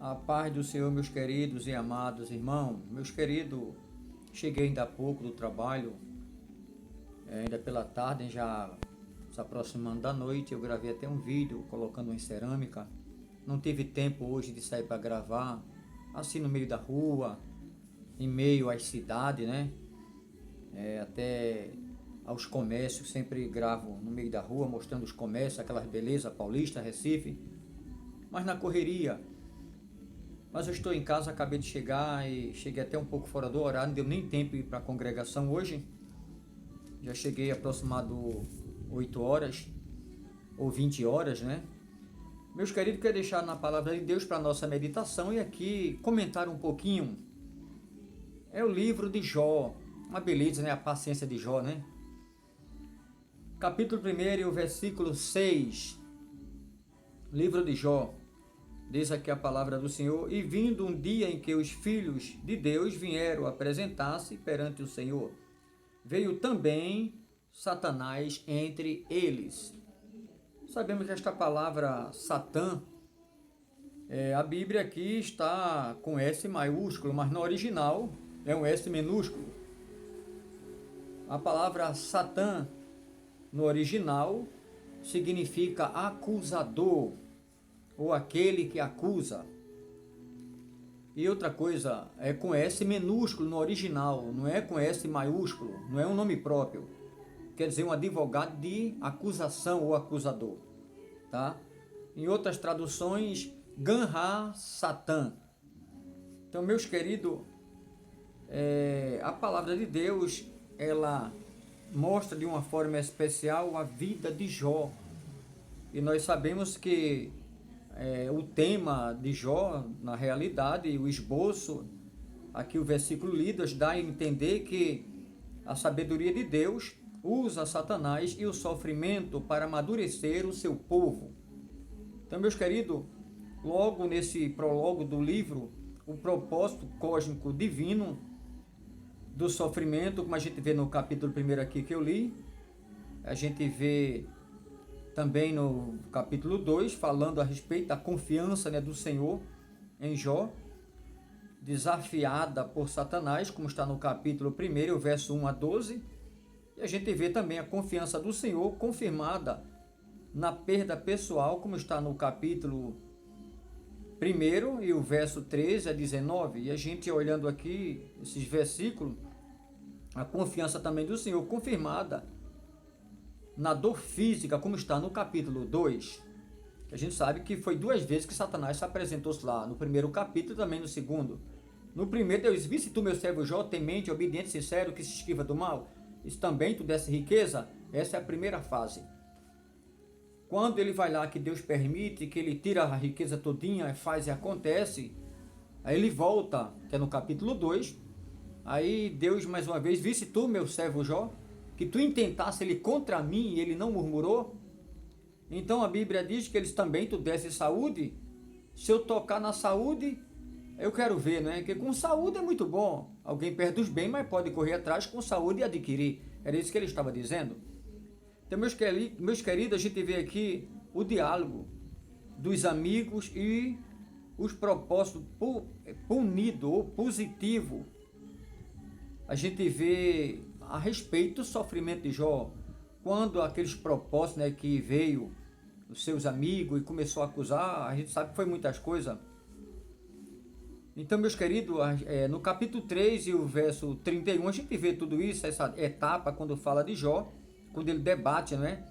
A paz do Senhor, meus queridos e amados irmãos. Meus queridos, cheguei ainda há pouco do trabalho, ainda pela tarde, já se aproximando da noite. Eu gravei até um vídeo colocando em cerâmica. Não tive tempo hoje de sair para gravar, assim no meio da rua, em meio às cidades, né? Até aos comércios, sempre gravo no meio da rua, mostrando os comércios, aquelas belezas, Paulista, Recife, mas na correria. Mas eu estou em casa, acabei de chegar e cheguei até um pouco fora do horário, não deu nem tempo de ir para a congregação hoje. Já cheguei aproximado 8 horas ou 20 horas, né? Meus queridos, quero deixar na palavra de Deus para nossa meditação e aqui comentar um pouquinho. É o livro de Jó, uma beleza, né? A paciência de Jó, né? Capítulo 1 e o versículo 6, livro de Jó. Diz aqui a palavra do Senhor: e vindo um dia em que os filhos de Deus vieram apresentar-se perante o Senhor, veio também Satanás entre eles. Sabemos que esta palavra Satã, a Bíblia aqui está com S maiúsculo, mas no original é um S minúsculo. A palavra Satã no original significa acusador, ou aquele que acusa. E outra coisa, é com S minúsculo no original, não é com S maiúsculo, não é um nome próprio. Quer dizer, um advogado de acusação ou acusador, tá? Em outras traduções, Ganha Satã. Então, meus queridos, a palavra de Deus, ela mostra de uma forma especial a vida de Jó. E nós sabemos que o tema de Jó, na realidade, o esboço, aqui o versículo lido, dá a entender que a sabedoria de Deus usa Satanás e o sofrimento para amadurecer o seu povo. Então, meus queridos, logo nesse prólogo do livro, o propósito cósmico divino do sofrimento, como a gente vê no capítulo 1 aqui que eu li, a gente vê também no capítulo 2, falando a respeito da confiança, né, do Senhor em Jó, desafiada por Satanás, como está no capítulo 1, o verso 1 a 12. E a gente vê também a confiança do Senhor confirmada na perda pessoal, como está no capítulo 1 e o verso 13 a 19. E a gente olhando aqui esses versículos, a confiança também do Senhor confirmada na dor física, como está no capítulo 2, que a gente sabe que foi 2 vezes que Satanás se apresentou-se lá, no primeiro capítulo e também no segundo. No primeiro, Deus: visse tu, meu servo Jó, temente, obediente, sincero, que se esquiva do mal, isso também tu desse riqueza. Essa é a primeira fase. Quando ele vai lá, que Deus permite, que ele tira a riqueza todinha, faz e acontece, aí ele volta, que é no capítulo 2, aí Deus mais uma vez: visse tu, meu servo Jó, que tu intentasse ele contra mim e ele não murmurou. Então a Bíblia diz que eles também tu desse saúde. Se eu tocar na saúde, eu quero ver, né? Que com saúde é muito bom. Alguém perde os bens, mas pode correr atrás com saúde e adquirir. Era isso que ele estava dizendo. Então, meus queridos, a gente vê aqui o diálogo dos amigos e os propósitos punido ou positivo. A gente vê a respeito do sofrimento de Jó, quando aqueles propósitos, né, que veio os seus amigos e começou a acusar, a gente sabe que foi muitas coisas. Então, meus queridos, no capítulo 3 e o verso 31, a gente vê tudo isso, essa etapa quando fala de Jó, quando ele debate, né,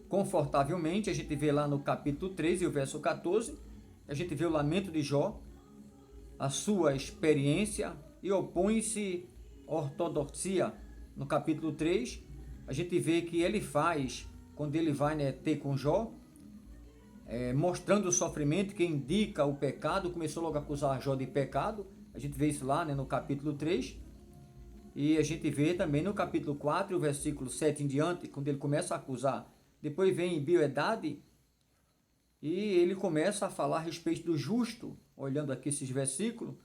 confortavelmente. A gente vê lá no capítulo 3 e o verso 14, a gente vê o lamento de Jó, a sua experiência, e opõe-se ortodoxia. No capítulo 3, a gente vê que ele faz, quando ele vai, né, ter com Jó, mostrando o sofrimento que indica o pecado, começou logo a acusar Jó de pecado. A gente vê isso lá, né, no capítulo 3, e a gente vê também no capítulo 4, o versículo 7 em diante, quando ele começa a acusar. Depois vem impiedade, e ele começa a falar a respeito do justo, olhando aqui esses versículos,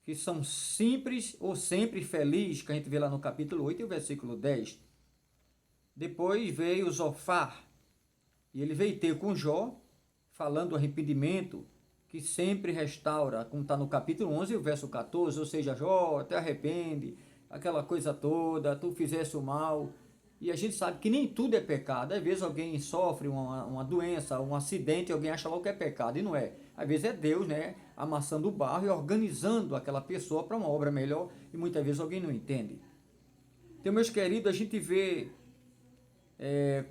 que são simples ou sempre felizes, que a gente vê lá no capítulo 8 e o versículo 10. Depois veio Zofar, e ele veio ter com Jó, falando do arrependimento, que sempre restaura, como está no capítulo 11, o verso 14, ou seja, Jó, te arrepende, aquela coisa toda, tu fizeste o mal. E a gente sabe que nem tudo é pecado. Às vezes alguém sofre uma doença, um acidente, alguém acha logo que é pecado, e não é. Às vezes é Deus, né, amassando o barro e organizando aquela pessoa para uma obra melhor, e muitas vezes alguém não entende. Então, meus queridos, a gente vê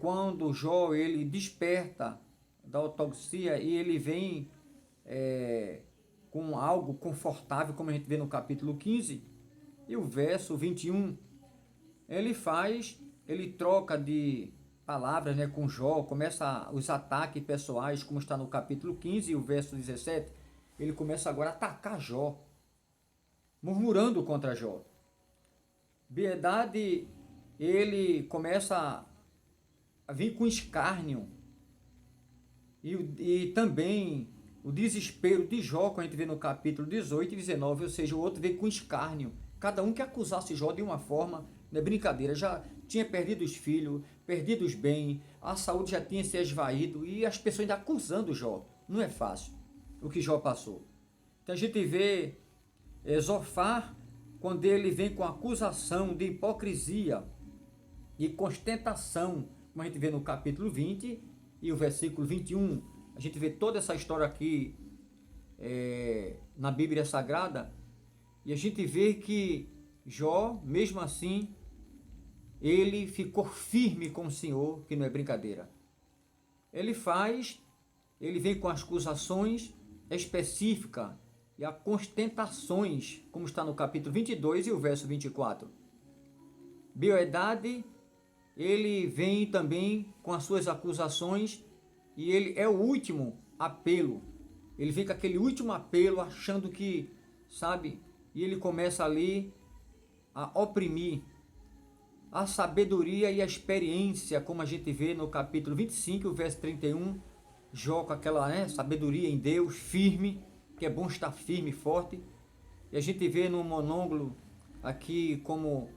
quando Jó ele desperta da autopsia e ele vem com algo confortável, como a gente vê no capítulo 15, e o verso 21, ele troca de palavras, né, com Jó, começa os ataques pessoais, como está no capítulo 15 e o verso 17, ele começa agora a atacar Jó, murmurando contra Jó. Piedade, ele começa a vir com escárnio, e também o desespero de Jó, como a gente vê no capítulo 18 e 19, ou seja, o outro veio com escárnio. Cada um que acusasse Jó de uma forma, não é brincadeira, já tinha perdido os filhos, perdido os bens, a saúde já tinha se esvaído, e as pessoas ainda acusando Jó. Não é fácil o que Jó passou. Então a gente vê Zofar, quando ele vem com acusação de hipocrisia e ostentação, como a gente vê no capítulo 20 e o versículo 21, a gente vê toda essa história aqui na Bíblia Sagrada, e a gente vê que Jó, mesmo assim, ele ficou firme com o Senhor, que não é brincadeira. Ele vem com as acusações específicas e as ostentações, como está no capítulo 22 e o verso 24. Bildade, ele vem também com as suas acusações, e ele é o último apelo. Ele vem com aquele último apelo, achando que, sabe, e ele começa ali a oprimir a sabedoria e a experiência, como a gente vê no capítulo 25, o verso 31, Jó com aquela sabedoria em Deus, firme, que é bom estar firme e forte. E a gente vê no monólogo aqui como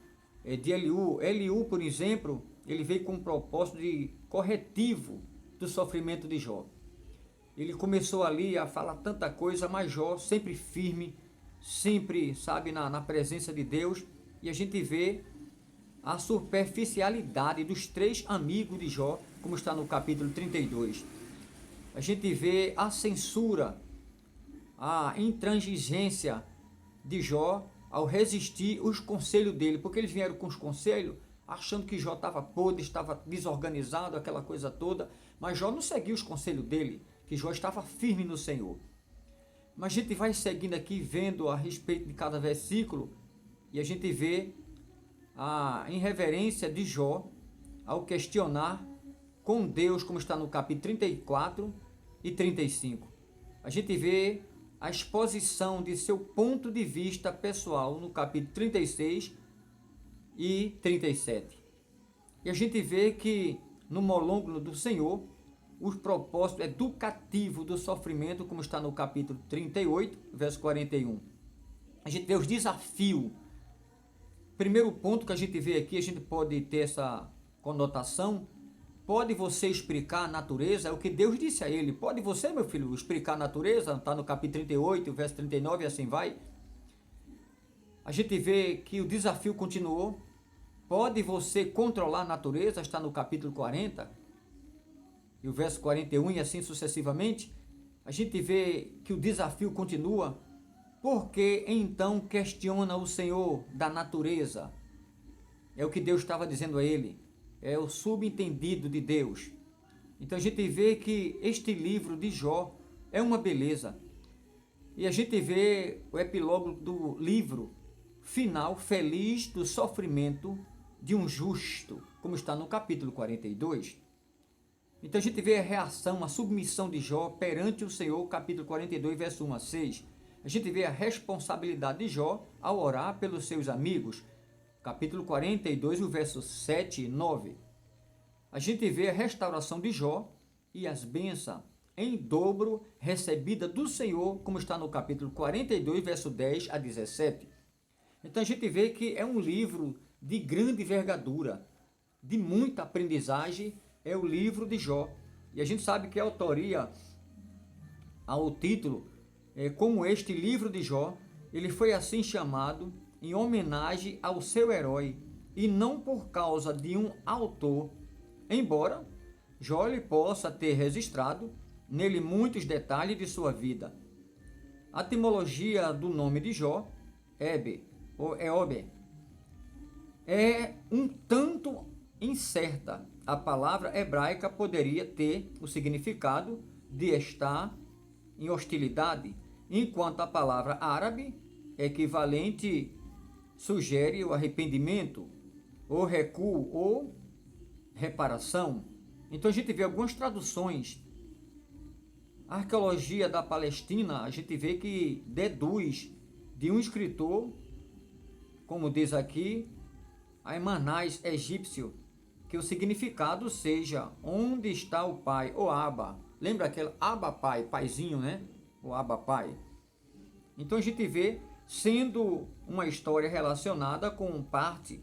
de Eliú, por exemplo, ele veio com um propósito de corretivo do sofrimento de Jó. Ele começou ali a falar tanta coisa, mas Jó sempre firme, sempre, sabe, na presença de Deus. E a gente vê a superficialidade dos 3 amigos de Jó, como está no capítulo 32. A gente vê a censura, a intransigência de Jó ao resistir os conselhos dele, porque eles vieram com os conselhos achando que Jó estava podre, estava desorganizado, aquela coisa toda, mas Jó não seguiu os conselhos dele, que Jó estava firme no Senhor. Mas a gente vai seguindo aqui, vendo a respeito de cada versículo, e a gente vê a irreverência de Jó ao questionar com Deus, como está no capítulo 34 e 35. A gente vê a exposição de seu ponto de vista pessoal no capítulo 36 e 37. E a gente vê que no monólogo do Senhor, o propósito educativo do sofrimento, como está no capítulo 38, verso 41. A gente vê os desafios. Primeiro ponto que a gente vê aqui, a gente pode ter essa conotação. Pode você explicar a natureza? É o que Deus disse a ele. Pode você, meu filho, explicar a natureza? Está no capítulo 38, verso 39, e assim vai. A gente vê que o desafio continuou. Pode você controlar a natureza? Está no capítulo 40, e o verso 41, e assim sucessivamente. A gente vê que o desafio continua. Por que então questiona o Senhor da natureza? É o que Deus estava dizendo a ele. É o subentendido de Deus. Então a gente vê que este livro de Jó é uma beleza. E a gente vê o epílogo do livro final, feliz do sofrimento de um justo, como está no capítulo 42. Então a gente vê a reação, a submissão de Jó perante o Senhor, capítulo 42, verso 1 a 6. A gente vê a responsabilidade de Jó ao orar pelos seus amigos, capítulo 42, o verso 7 e 9. A gente vê a restauração de Jó e as bênçãos em dobro recebida do Senhor, como está no capítulo 42, verso 10 a 17. Então a gente vê que é um livro de grande envergadura, de muita aprendizagem, é o livro de Jó. E a gente sabe que a autoria, ao título, como este livro de Jó, ele foi assim chamado em homenagem ao seu herói e não por causa de um autor, embora Jó lhe possa ter registrado nele muitos detalhes de sua vida. A etimologia do nome de Jó, Ebe, ou Eobe, é um tanto incerta. A palavra hebraica poderia ter o significado de estar em hostilidade, enquanto a palavra árabe, equivalente, sugere o arrependimento, ou recuo, ou reparação. Então a gente vê algumas traduções. A arqueologia da Palestina, a gente vê que deduz de um escritor, como diz aqui, Aimanás egípcio, que o significado seja onde está o pai, ou Aba. Lembra aquele Aba pai, paizinho, né? O Aba pai. Então a gente vê sendo uma história relacionada com parte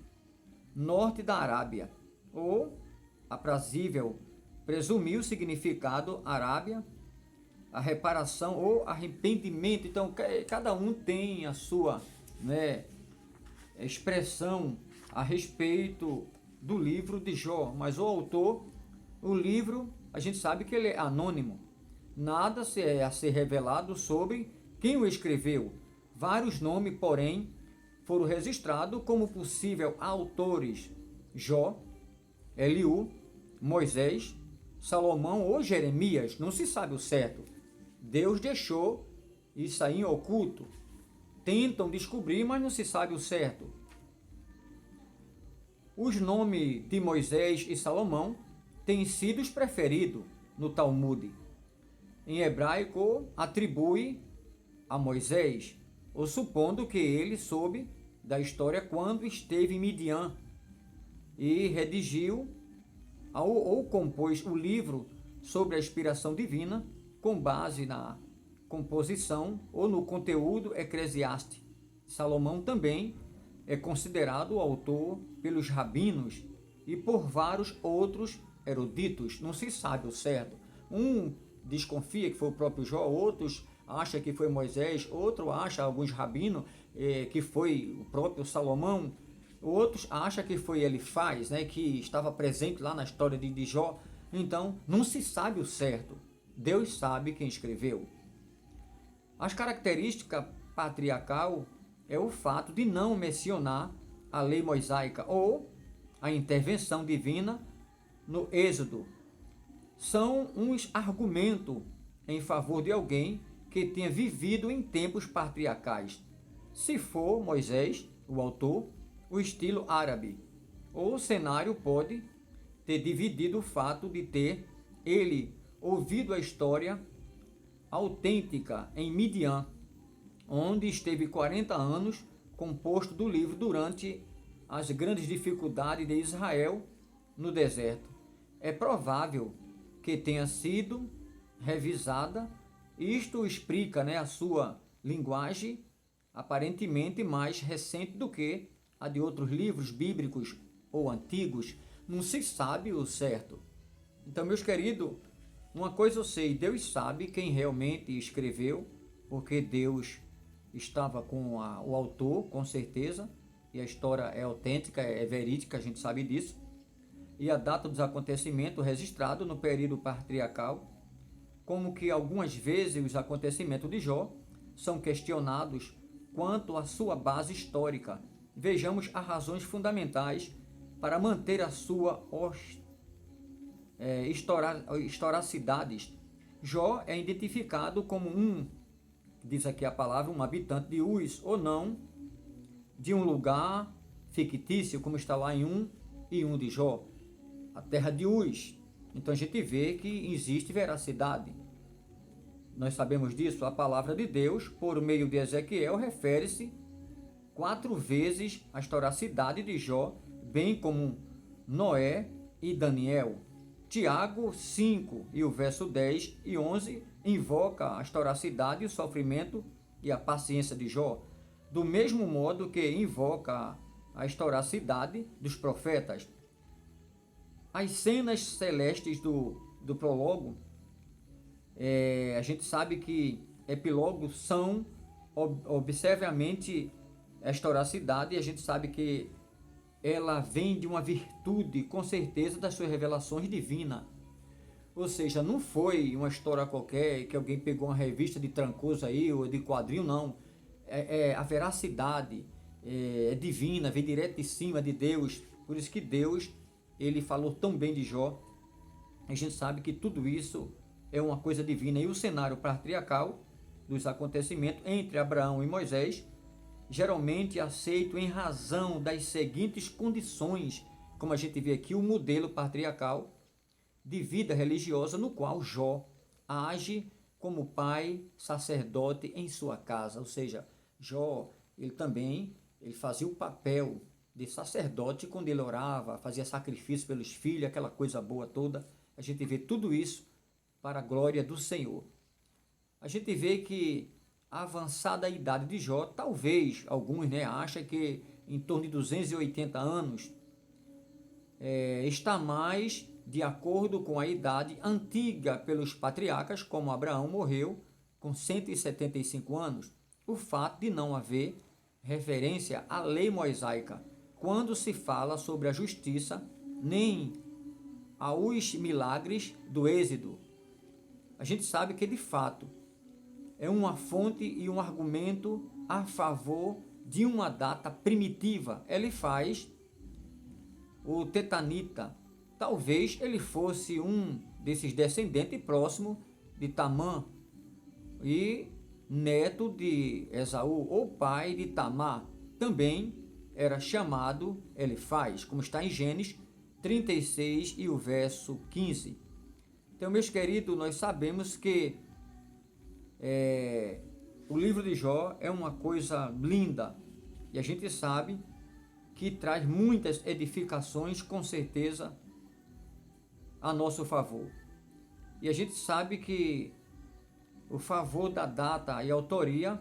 norte da Arábia, ou aprazível presumir o significado Arábia, a reparação ou arrependimento. Então cada um tem a sua, né, expressão a respeito do livro de Jó, mas o autor, o livro, a gente sabe que ele é anônimo, nada é a ser revelado sobre quem o escreveu. Vários nomes, porém, foram registrados como possível autores: Jó, Eliú, Moisés, Salomão ou Jeremias, não se sabe o certo. Deus deixou isso aí em oculto. Tentam descobrir, mas não se sabe o certo. Os nomes de Moisés e Salomão têm sido os preferidos no Talmud. Em hebraico, atribui a Moisés, ou supondo que ele soube da história quando esteve em Midian e redigiu ou compôs o livro sobre a inspiração divina com base na composição ou no conteúdo eclesiástico. Salomão também é considerado o autor pelos rabinos e por vários outros eruditos. Não se sabe o certo. Um desconfia que foi o próprio Jó, outros acham que foi Moisés, outro acha, alguns rabinos, que foi o próprio Salomão, outros acham que foi Elifaz, né, que estava presente lá na história de Jó. Então, não se sabe o certo. Deus sabe quem escreveu. As características patriarcal é o fato de não mencionar a lei mosaica ou a intervenção divina no Êxodo. São uns argumentos em favor de alguém que tenha vivido em tempos patriarcais. Se for Moisés, o autor, o estilo árabe, ou o cenário pode ter dividido o fato de ter ele ouvido a história autêntica em Midian, onde esteve 40 anos composto do livro durante as grandes dificuldades de Israel no deserto. É provável que tenha sido revisada. Isto explica, né, a sua linguagem aparentemente mais recente do que a de outros livros bíblicos ou antigos. Não se sabe o certo. Então, meus queridos, uma coisa eu sei, Deus sabe quem realmente escreveu, porque Deus estava com o autor, com certeza, e a história é autêntica, é verídica, a gente sabe disso. E a data dos acontecimentos registrado no período patriarcal, como que algumas vezes os acontecimentos de Jó são questionados quanto à sua base histórica. Vejamos as razões fundamentais para manter a sua historicidade. Jó é identificado como diz aqui a palavra, um habitante de Uz, ou não, de um lugar fictício, como está lá em 1:1 de Jó, a terra de Uz. Então a gente vê que existe veracidade. Nós sabemos disso. A palavra de Deus, por meio de Ezequiel, refere-se 4 vezes à historicidade de Jó, bem como Noé e Daniel. Tiago 5 e o verso 10 e 11 invoca a historicidade, o sofrimento e a paciência de Jó, do mesmo modo que invoca a historicidade dos profetas. As cenas celestes do prólogo, a gente sabe que epílogos são, observe a mente, esta oracidade, e a gente sabe que ela vem de uma virtude, com certeza, das suas revelações divinas. Ou seja, não foi uma história qualquer que alguém pegou uma revista de Trancoso aí, ou de quadrinho, não. A veracidade é divina, vem direto de cima de Deus. Por isso que Deus, ele falou tão bem de Jó. A gente sabe que tudo isso é uma coisa divina. E o cenário patriarcal dos acontecimentos entre Abraão e Moisés, geralmente aceito em razão das seguintes condições, como a gente vê aqui, o modelo patriarcal de vida religiosa no qual Jó age como pai sacerdote em sua casa. Ou seja, Jó, ele fazia o papel de sacerdote quando ele orava, fazia sacrifício pelos filhos, aquela coisa boa toda. A gente vê tudo isso para a glória do Senhor. A gente vê que a avançada idade de Jó, talvez alguns acham que em torno de 280 anos, está mais de acordo com a idade antiga pelos patriarcas, como Abraão morreu com 175 anos. O fato de não haver referência à lei mosaica quando se fala sobre a justiça, nem aos milagres do Êxodo. A gente sabe que, de fato, é uma fonte e um argumento a favor de uma data primitiva. Ele faz o tetanita. Talvez ele fosse um desses descendentes próximo de Tamã e neto de Esaú, ou pai de Tamar. Também era chamado Elifaz, como está em Gênesis 36 e o verso 15. Então, meus queridos, nós sabemos que o livro de Jó é uma coisa linda e a gente sabe que traz muitas edificações, com certeza, a nosso favor. E a gente sabe que o favor da data e autoria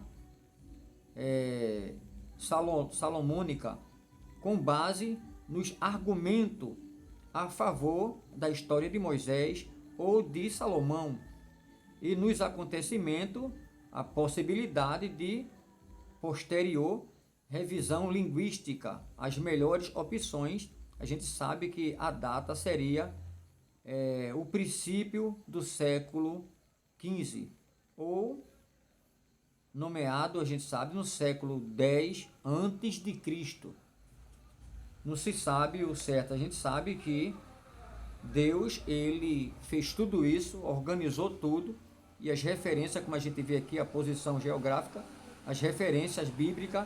salomônica, com base nos argumentos a favor da história de Moisés ou de Salomão, e nos acontecimentos a possibilidade de posterior revisão linguística, as melhores opções. A gente sabe que a data seria o princípio do século XV, ou nomeado, a gente sabe, no século X antes de Cristo. Não se sabe o certo, a gente sabe que Deus, ele fez tudo isso, organizou tudo, e as referências, como a gente vê aqui, a posição geográfica, as referências bíblicas,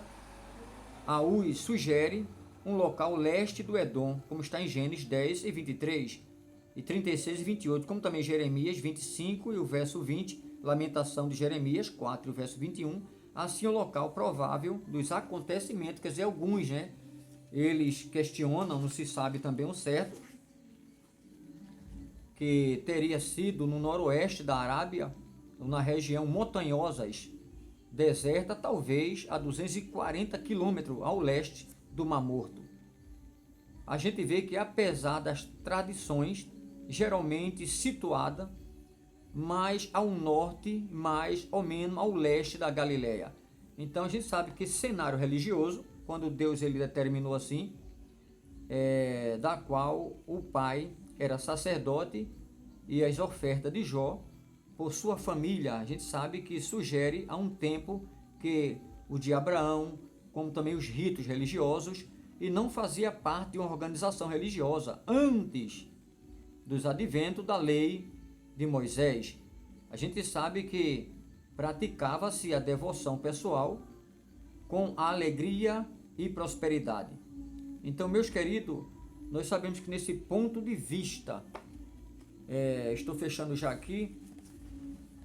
AUS sugere um local leste do Edom, como está em Gênesis 10 e 23, e 36 e 28, como também Jeremias 25 e o verso 20, Lamentação de Jeremias 4 e o verso 21, assim o local provável dos acontecimentos. Quer dizer, alguns, eles questionam, não se sabe também o certo, que teria sido no noroeste da Arábia, na região montanhosas, deserta, talvez a 240 quilômetros ao leste do Mar Morto. A gente vê que, apesar das tradições, geralmente situada mais ao norte, mais ou menos ao leste da Galileia. Então a gente sabe que esse cenário religioso, quando Deus ele determinou assim, da qual o pai era sacerdote, e as ofertas de Jó por sua família, a gente sabe que sugere a um tempo que o de Abraão, como também os ritos religiosos, e não fazia parte de uma organização religiosa antes dos adventos da lei de Moisés. A gente sabe que praticava-se a devoção pessoal com alegria e prosperidade. Então, meus queridos, nós sabemos que nesse ponto de vista, estou fechando já aqui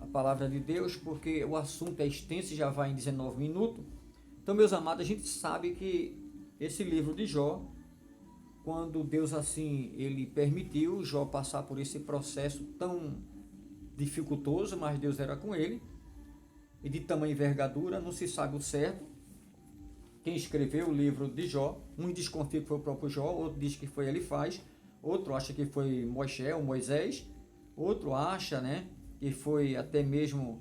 a palavra de Deus, porque o assunto é extenso e já vai em 19 minutos. Então, meus amados, a gente sabe que esse livro de Jó, quando Deus assim, ele permitiu Jó passar por esse processo tão dificultoso, mas Deus era com ele, e de tamanha envergadura, não se sabe o certo quem escreveu o livro de Jó. Um desconfia que foi o próprio Jó, outro diz que foi Elifaz, outro acha que foi Moisés, outro acha, que foi até mesmo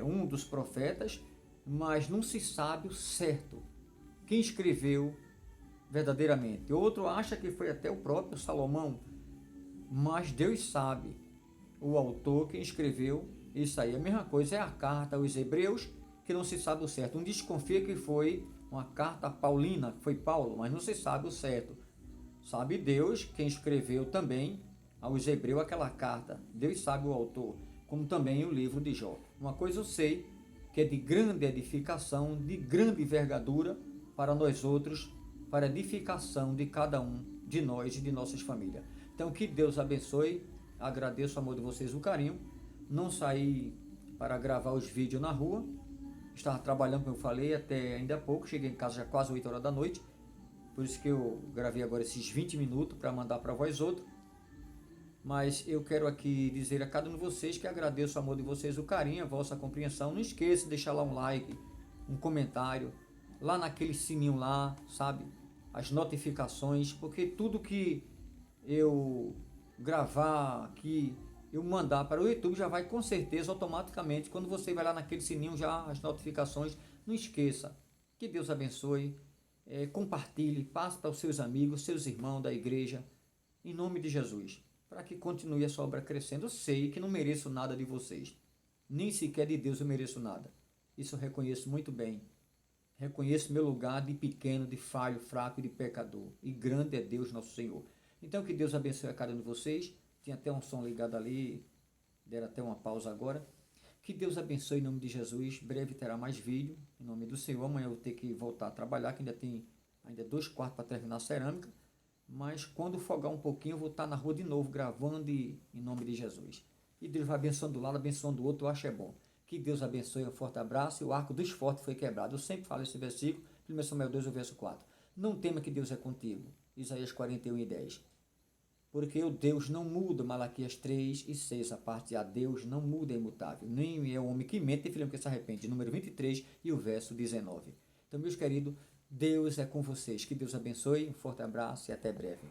um dos profetas, mas não se sabe o certo quem escreveu verdadeiramente. Outro acha que foi até o próprio Salomão, mas Deus sabe o autor, quem escreveu isso aí. A mesma coisa é a carta aos Hebreus, que não se sabe o certo. Um desconfia que foi uma carta paulina, que foi Paulo, mas não se sabe o certo. Sabe Deus quem escreveu também aos Hebreus aquela carta. Deus sabe o autor, como também o livro de Jó. Uma coisa eu sei, que é de grande edificação, de grande envergadura para nós outros, para edificação de cada um de nós e de nossas famílias. Então, que Deus abençoe. Agradeço o amor de vocês, o carinho. Não saí para gravar os vídeos na rua. Estava trabalhando, como eu falei, até ainda há pouco. Cheguei em casa já quase 8 horas da noite. Por isso que eu gravei agora esses 20 minutos para mandar para vós outros. Mas eu quero aqui dizer a cada um de vocês que agradeço o amor de vocês, o carinho, a vossa compreensão. Não esqueça de deixar lá um like, um comentário, lá naquele sininho lá, sabe? As notificações, porque tudo que eu gravar aqui, eu mandar para o YouTube, já vai com certeza automaticamente, quando você vai lá naquele sininho, já as notificações. Não esqueça. Que Deus abençoe. Compartilhe, passe para os seus amigos, seus irmãos da igreja, em nome de Jesus, para que continue essa obra crescendo. Eu sei que não mereço nada de vocês, nem sequer de Deus eu mereço nada. Isso eu reconheço muito bem. Reconheço meu lugar de pequeno, de falho, fraco e de pecador. E grande é Deus nosso Senhor. Então que Deus abençoe a cada um de vocês. Tinha até um som ligado ali, deram até uma pausa agora. Que Deus abençoe em nome de Jesus. Breve terá mais vídeo, em nome do Senhor. Amanhã eu vou ter que voltar a trabalhar, que ainda tem 2 quartos para terminar a cerâmica. Mas quando folgar um pouquinho, eu vou estar na rua de novo, gravando em nome de Jesus. E Deus vai abençoando um lado, abençoando o outro, eu acho é bom. Que Deus abençoe, um forte abraço. E o arco dos fortes foi quebrado. Eu sempre falo esse versículo, 1 Samuel 2, o verso 4. Não tema que Deus é contigo. Isaías 41:10. Porque o Deus não muda, Malaquias 3:6, a parte A, Deus não muda, é imutável. Nem é o homem que mente, nem filho que se arrepende. Número 23 e o verso 19. Então, meus queridos, Deus é com vocês. Que Deus abençoe, um forte abraço e até breve.